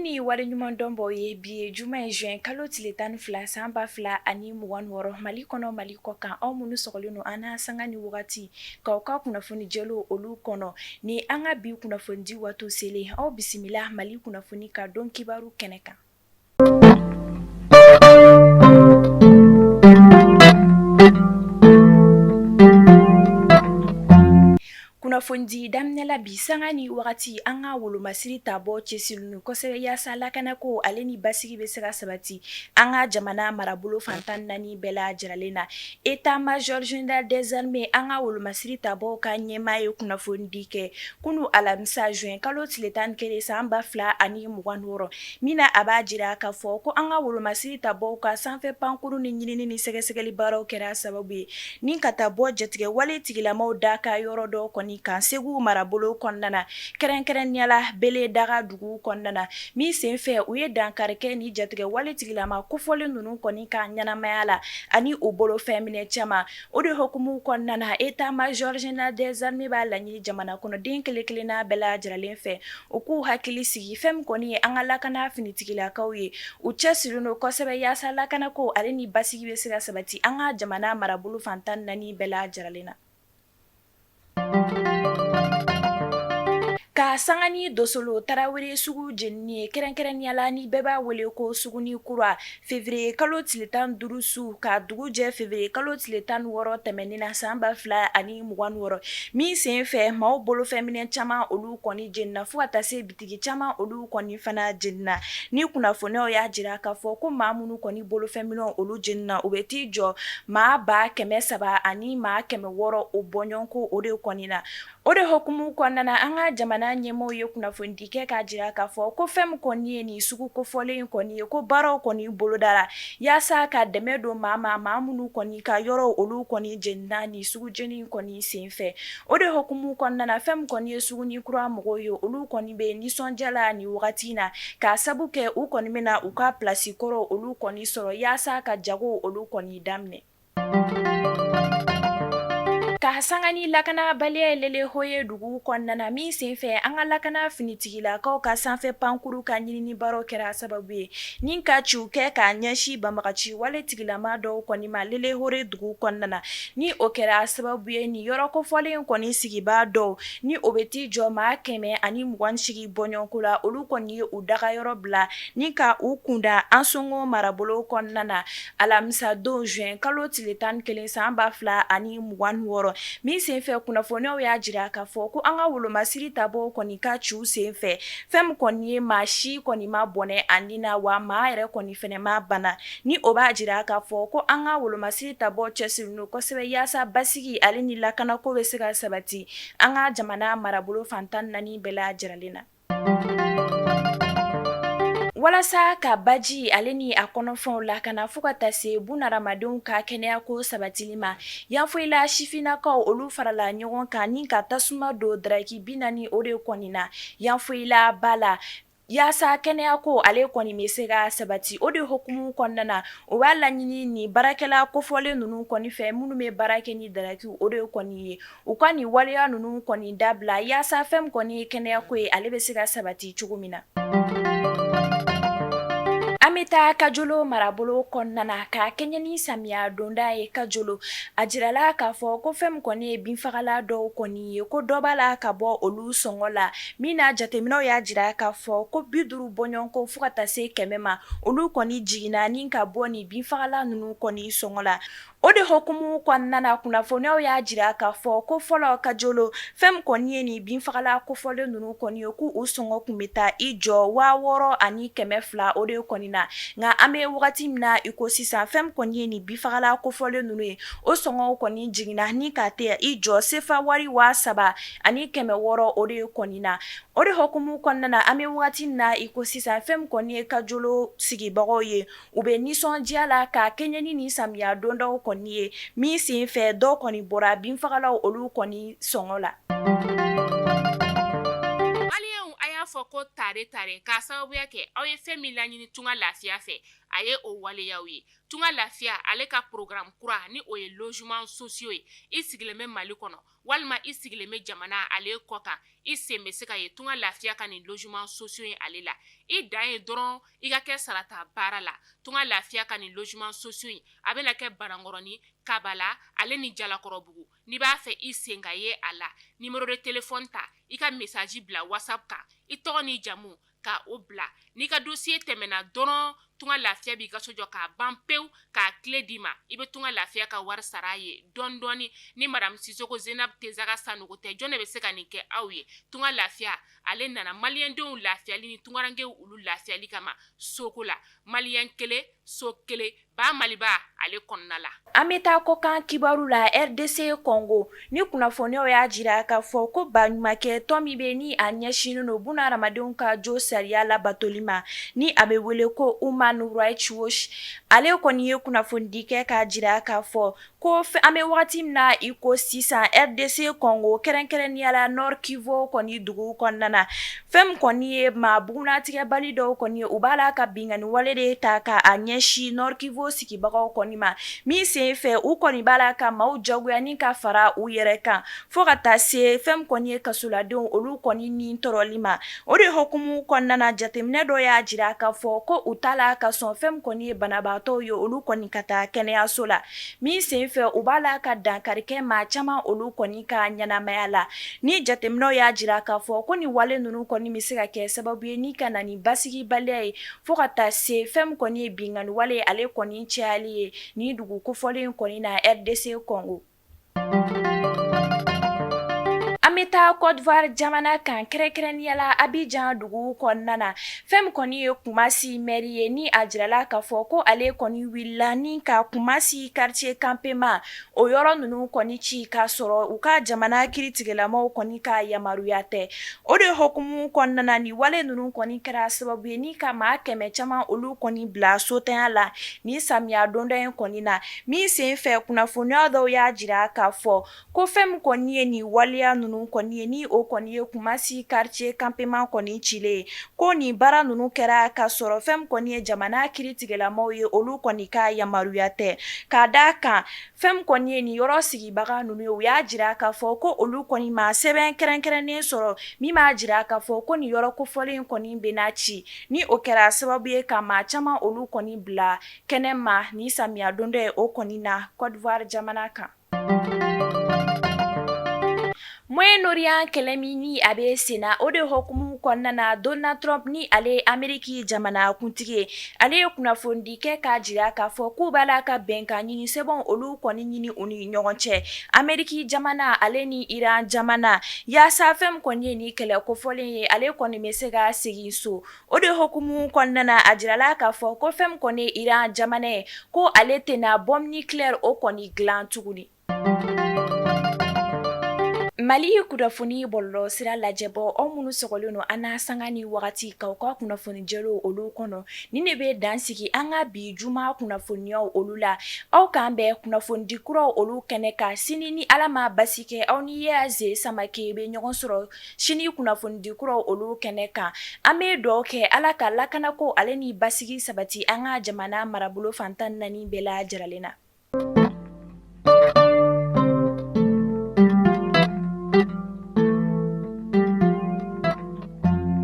ni wale ɲuman dɔn bɔ ye bi ye juma ye juin kalo tile 12 san 2026 Mali kɔnɔ Mali kɔ kan aw minnu sɔgɔlen no an na sanga ni wagati k'aw ka kunnafoni jɛlo olu kɔnɔ ni an ka bi kunnafoni di waati selen aw bisimila Mali kunnafoni ka don kibaru kɛnɛ kan. Kunnafoni daminɛla bi sanga ni wagati an ka wolomasiri ta bɔ cɛsirilen kosɛbɛ yaasa lakana ko ale ni basigi bɛ se ka sabati an ka jamana marabolo fantan naani bɛɛ lajɛlen na. État major général des armées an ka wolomasiri ta bɔ ka ɲɛmaa ye kunnafoni di kɛ kunu alamisa juin kalo tile 11 san 2026 min na a b'a jira k'a fɔ ko an ka wolomasiri ta bɔ ka sanfɛ pankuru ni ɲinini ni sɛgɛsɛgɛli baaraw kɛra sababu ye ni ka taa bɔ jatigɛ wale tigilamaw da ka yɔrɔ dɔ kɔni kan Segu marabolo kɔnɔna na kɛrɛnkɛrɛnniyala Bele Daga dugu kɔnɔna na min senfɛ u ye dankari kɛ ni jatigɛ wale tigilama kofɔlen ninnu kɔni ka ɲɛnamaya la ani u bolo fɛnminɛ caman o de hukumu kɔnɔna na État major général des armées b'a laɲini jamana kɔnɔden kelen-kelenna bɛɛ lajɛlen fɛ u k'u hakili sigi fɛn min kɔni ye an ka lakana finitigilakaw ye u cɛsirilen don kosɛbɛ yaasa lakana ko ale ni basigi bɛ se ka sabati an ka jamana marabolo fantan naani bɛɛ lajɛlen na. Ka sanga ni dosolo Tarawele sugu jenini ye kɛrɛnkɛrɛnniyala ni bɛɛ b'a wele ko suguni kura février kalo tile 15 su ka dugu jɛ février kalo tile 16 tɛmɛnin na san 2026 min senfɛ maaw bolo fɛnminɛ caman olu kɔni jenina fo ka taa se bitigi caman olu kɔni fana jenina ni kunnafoniyaw y'a jira k'a fɔ ko maa minnu kɔni bolo fɛnminɛw olu jenina u bɛ t'i jɔ maa 300 ani maa 600 o bɔɲɔgɔnko o de kɔni na o de hukumu kɔnɔna na an ka jamana ɲɛmɔgɔw ye kunnafoni di kɛ k'a jira k'a fɔ ko fɛn min kɔni ye nin sugu kofɔlen in kɔni ye ko baaraw kɔni bolodara yaasa ka dɛmɛ don maa minnu kɔni ka yɔrɔ olu kɔni jenina ni sugu jeni kɔni senfɛ o de hukumu kɔnɔna na fɛn min kɔni ye suguni kura mɔgɔw ye olu kɔni bɛ nisɔndiyala ni wagati na k'a sabu kɛ u kɔni bɛna u ka place kɔrɔ olu kɔni sɔrɔ yaasa ka jago olu kɔni daminɛ. Ka sanga ni lakana baliya lele hoye dugu kɔnɔna na min senfɛ an ka lakana finitigilakaw ka sanfɛ pankuru ka ɲinini baaraw kɛra sababu ye ni ka ciw kɛ k'a ɲɛsin banbagaci wale tigilama dɔw kɔni ma lele hore dugu kɔnɔna na ni o kɛra sababu ye ni yɔrɔ kofɔlen kɔni sigibaa dɔw ni o bɛ t'i jɔ maa 128 bɔɲɔgɔnko la olu kɔni ye u daga yɔrɔ bila ni ka u kunda an songo marabolo kɔnɔna na alamisa don juin kalo tile 11 san 2026 min senfɛ kunnafoniyaw y'a jira k'a fɔ ko an ka wolomasiri tabɔ kɔni ka ciw senfɛ fɛn min kɔni ye maa si kɔni ma bɔnɛ a nin na wa maa yɛrɛ kɔni fɛnɛ ma bana ni o b'a jira k'a fɔ ko an ka wolomasiri tabɔ cɛsirilen don kosɛbɛ yaasa basigi ale ni lakanako bɛ se ka sabati an ka jamana marabolo fantan naani bɛɛ lajɛlen na. Walasa ka baji ale ni a kɔnɔfɛnw lakana fo ka taa se bunahadamadenw ka kɛnɛyako sabatili ma yanfoyila sifinnakaw olu farala ɲɔgɔn kan ni ka tasuma don daraki 40 o de kɔni na yanfoyila ba la yaasa kɛnɛyako ale kɔni bɛ se ka sabati o de hukumu kɔnɔna na o b'a laɲini ni baarakɛla kofɔlen ninnu kɔni fɛ minnu bɛ baara kɛ ni darakiw o de kɔni ye u ka nin waleya ninnu kɔni dabila yaasa fɛn kɔni ye kɛnɛyako ye ale bɛ se ka sabati cogo min na. An bɛ taa Kajolo marabolo kɔnɔna na ka kɛɲɛ ni samiya donda ye Kajolo a jirala k'a fɔ ko fɛn min kɔni ye binfagala dɔw kɔni ye ko dɔ b'a la ka bɔ olu sɔngɔ la min na jateminɛw y'a jira k'a fɔ ko 50 bɔɲɔgɔnko fo ka taa se 100 ma olu kɔni jiginna ni ka bɔ ni binfagala ninnu kɔni sɔngɔ la o de hukumu kɔnɔna na kunnafoniyaw y'a jira k'a fɔ ko fɔlɔ Kajolo fɛn min kɔni ye ni binfagala kofɔlen ninnu kɔni ye k'u sɔngɔ kun bɛ taa i jɔ 6000 ani 200 o de kɔni na nka an bɛ wagati min na i ko sisan fɛn min kɔni ye ni binfagala kofɔlen ninnu ye o sɔngɔw kɔni jiginna ni ka tɛ i jɔ sefa wari 3000 ani 600 o de kɔni na o de hukumu kɔnɔna na an bɛ wagati min na i ko sisan fɛn min kɔni ye Kajolo sigibagaw ye u bɛ nisɔndiya la ka kɛɲɛ ni samiya dondaw kɔni ye min senfɛ dɔw kɔni bɔra binfagalaw olu kɔni sɔngɔ la. fɔ ko tare k'a sababuya kɛ aw ye fɛn min laɲini tunga lafiya fɛ a ye o waleyaw ye. Tunga lafiya ale ka programme kura ni o ye logement sociaux ye i sigilen bɛ Mali kɔnɔ walima i sigilen bɛ jamana ale kɔ kan i sen bɛ se ka ye tunga lafiya ka ni logement sociaux ye ale la. I dan ye dɔrɔn i ka kɛ sarata baara la. Tunga lafiya ka ni logement sociaux in a bɛna kɛ Banankɔrɔni, Kabala ale ni Jalakɔrɔbugu. N'i b'a fɛ i sen ka ye a la numéro de téléphone ta i ka message bila WhatsApp kan i tɔgɔ ni jamu ka o bila n'i ka dossier tɛmɛna dɔrɔn tunga lafiya b'i ka so jɔ k'a ban pewu k'a clé d'i ma i bɛ tunga lafiya ka wari sara a ye dɔɔni dɔɔni ni madame Sisoko Zenab Tesaga Sanogo tɛ jɔn de bɛ se ka nin kɛ aw ye. Tunga lafiya ale nana maliyɛndenw lafiyali ni tungarankew olu lafiyali kama soko la maliyɛn kelen so kelen ba Maliba ale kɔnɔna la. An bɛ taa kɔkan kibaru la RDC Congo ni kunnafoniyaw y'a jira k'a fɔ ko baɲumankɛ tɔn min bɛ ni a ɲɛsinnen don buna hadamadenw ka jo sariya labatoli ma ni a bɛ wele ko Human Rights Watch ale kɔni ye kunnafonidi kɛ k'a jira k'a fɔ ko an bɛ wagati min na i ko sisan RDC Congo kɛrɛnkɛrɛnnenya la Nord Kivu kɔni dugu kɔnɔna na fɛn min kɔni ye maa bugunatigɛbali dɔw kɔni ye u b'a la ka binkani wale de ta k'a ɲɛsin Nord Kivu sigibagaw kɔni ma min sen fɛ u kɔni b'a la ka maaw jagoya ni ka fara u yɛrɛ kan fo ka taa se fɛn min kɔni ye kasoladenw olu kɔni ni tɔɔrɔli ma o de hukumu kɔnɔna na jateminɛ dɔ y'a jira k'a fɔ ko u t'a la ka sɔn fɛn min kɔni ye banabaatɔw ye olu kɔni ka taa kɛnɛyaso la min sen fɛ u b'a la ka dankari kɛ maa caman olu kɔni ka ɲɛnamaya la ni jateminɛw y'a jira k'a fɔ ko ni wale ninnu kɔni bɛ se ka kɛ sababu ye ni ka na ni basigibaliya ye fo ka taa se fɛn min kɔni ye binkani wale ale kɔni cayali ye ni dugu kofɔlen kɔni na RDC Congo. An bɛ taa Côte d'Ivoire jamana kan kɛrɛnkɛrɛnnenya la Abidjan dugu kɔnɔna na fɛn min kɔni ye Kumasi maire ye ni a jirala k'a fɔ ko ale kɔni wulila ni ka Kumasi quartier campement o yɔrɔ ninnu kɔni ci k'a sɔrɔ u ka jamana kiiritigɛlamaw kɔni ka yamaruya tɛ o de hukumu kɔnɔna na ni wale ninnu kɔni kɛra sababu ye ni ka maa kɛmɛ caman olu kɔni bila sotanya la ni samiya donda in kɔni na min sen fɛ kunnafoniya dɔw y'a jira k'a fɔ ko fɛn min kɔni ye ni waleya ninnu kɔni ye ni o kɔni ye Kumasi quartier campement kɔni cilen ko ni baara ninnu kɛra ka sɔrɔ fɛn min kɔni ye jamana kiiritigɛlamaw ye olu kɔni ka yamaruya tɛ k'a d'a kan fɛn min kɔni ye ni yɔrɔ sigibaga ninnu ye u y'a jira k'a fɔ ko olu kɔni ma sɛbɛn kɛrɛnkɛrɛnnen sɔrɔ min b'a jira k'a fɔ ko ni yɔrɔ kofɔlen kɔni bɛ na ci ni o kɛra sababu ye ka maa caman olu kɔni bila kɛnɛma ni samiya donda ye o kɔni na Côte d'Ivoire jamana kan. Moyen-Orient kɛlɛ min ni a bɛ sen na o de hukumu kɔnɔna na Donald Trump ni ale ye Ameriki jamana kuntigi ye ale ye kunnafonidi kɛ k'a jira k'a fɔ k'u b'a la ka bɛnkan ɲini sɛbɛnw olu kɔni ɲini u ni ɲɔgɔn cɛ Ameriki jamana ale ni Iran jamana yaasa fɛn min kɔni ye ni kɛlɛ kofɔlen ye ale kɔni bɛ se ka segin so o de hukumu kɔnɔna na a jirala k'a fɔ ko fɛn min kɔni ye Iran jamana ye ko ale tɛna bombe nucléaire o kɔni dilan tuguni. Mali kunnafoni bɔlɔlɔ sira lajɛbɔ aw minnu sɔgɔlen don an na sanga ni wagati k'aw ka kunnafoni jɛlenw olu kɔnɔ ni ne bɛ dansigi an ka bi juma kunnafoniyaw olu la aw k'an bɛn kunnafonidi kuraw olu kɛnɛ kan sini ni Ala ma basi kɛ aw ni Yaze Samake bɛ ɲɔgɔn sɔrɔ sini kunnafonidi kuraw olu kɛnɛ kan an bɛ dugawu kɛ Ala ka lakanako ale ni basigi sabati an ka jamana marabolo fantan naani bɛɛ lajɛlen na.